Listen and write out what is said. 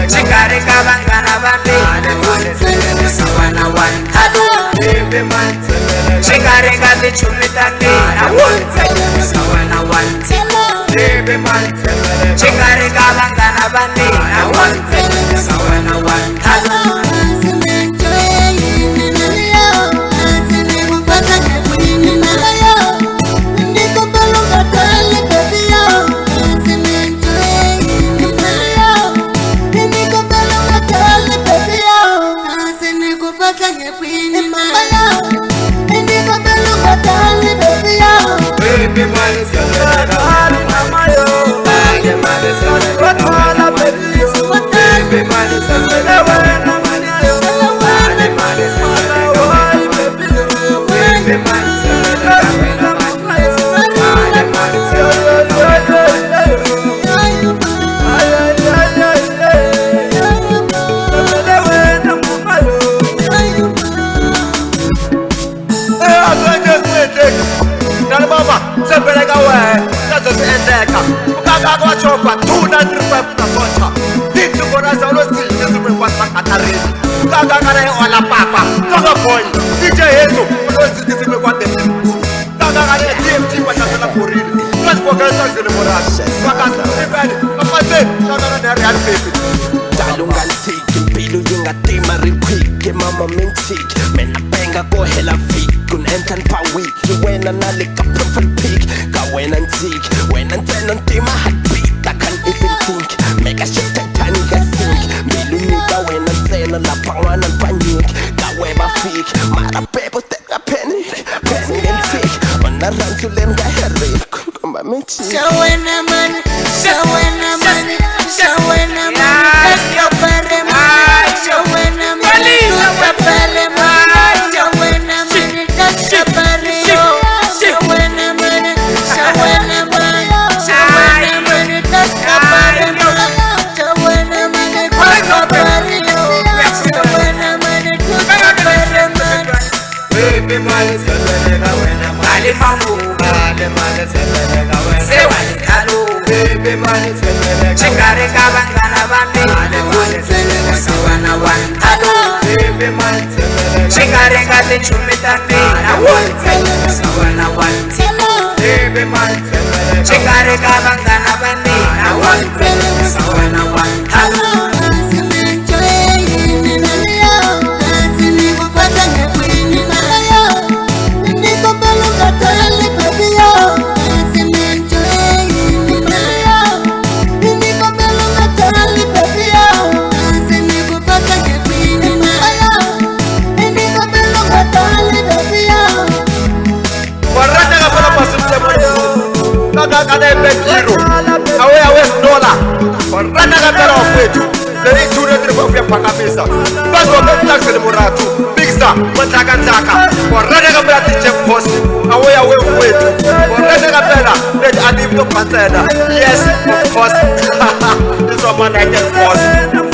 Chikare kabangana bande sawana one kado Chikare kati chumitani sawana one Chikare kabangana bande sawana one kado Mama mintik, men a benga go hella feet. Kun entan pa week, you when a nalika perfect peak. Ka when and teak, when and ten on team I had beat. I can't even think, make a shit that tiny get sink. Bilu nigga when and ten on la pangan and panic. Ka weba feek, mara people take a penny and tick. On a run to them get hurry. Come by me cheek. Shawena money, shawena money, shawena money. That's your better money, shawena money. Chikare kabangana bande sawana one kado Chikare kati chumitani sawana one Chikare kabangana bande sawana one kado Yes, of course. This is what I get forced.